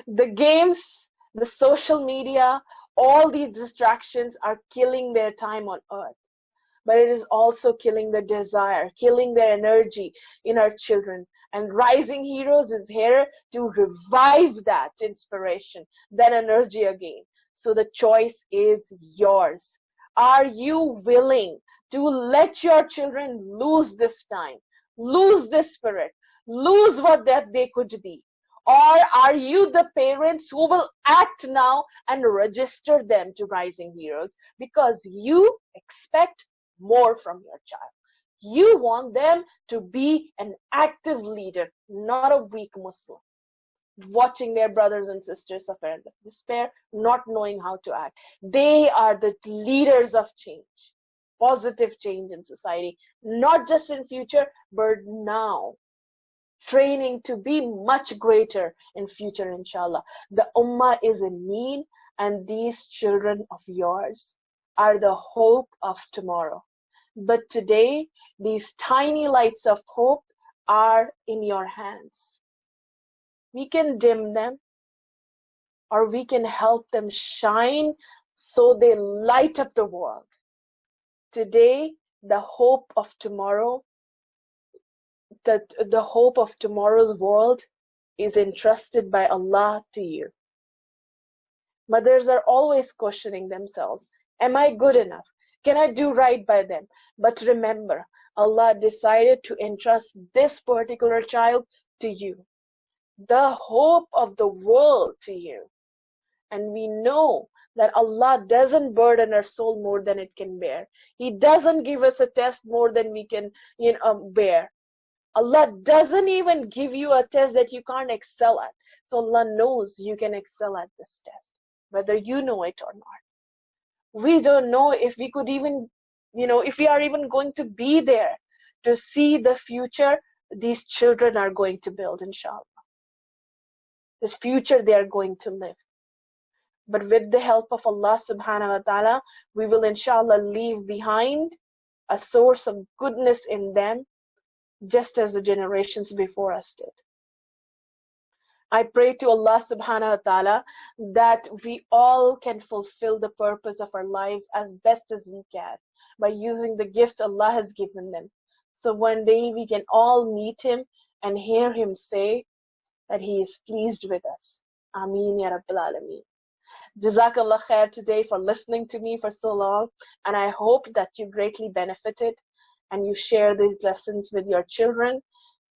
The games, the social media, all these distractions are killing their time on earth. But it is also killing the desire, killing their energy in our children. And Rising Heroes is here to revive that inspiration, that energy again. So the choice is yours. Are you willing to let your children lose this time, lose this spirit, lose what that they could be? Or are you the parents who will act now and register them to Rising Heroes because you expect more from your child? You want them to be an active leader, not a weak Muslim, watching their brothers and sisters suffer in despair, not knowing how to act. They are the leaders of change, positive change in society, not just in future, but now. Training to be much greater in future, inshallah. The ummah is in need, and these children of yours are the hope of tomorrow. But today, these tiny lights of hope are in your hands. We can dim them, or we can help them shine so they light up the world. Today, the hope of tomorrow, the hope of tomorrow's world is entrusted by Allah to you. Mothers are always questioning themselves. Am I good enough? Can I do right by them? But remember, Allah decided to entrust this particular child to you, the hope of the world to you. And we know that Allah doesn't burden our soul more than it can bear. He doesn't give us a test more than we can bear. Allah doesn't even give you a test that you can't excel at. So Allah knows you can excel at this test, whether you know it or not. We don't know if we could even, if we are even going to be there to see the future these children are going to build, inshallah. This future they are going to live. But with the help of Allah subhanahu wa ta'ala, we will inshallah leave behind a source of goodness in them, just as the generations before us did. I pray to Allah subhanahu wa ta'ala that we all can fulfill the purpose of our lives as best as we can by using the gifts Allah has given them. So one day we can all meet Him and hear Him say that He is pleased with us. Ameen ya Rabbil Alameen. Jazakallah khair today for listening to me for so long, and I hope that you greatly benefited and you share these lessons with your children,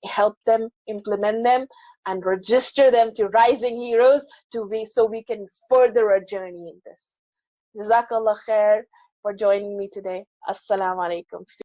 help them implement them, and register them to Rising Heroes so we can further our journey in this. Jazakallah khair for joining me today. Assalamu alaikum.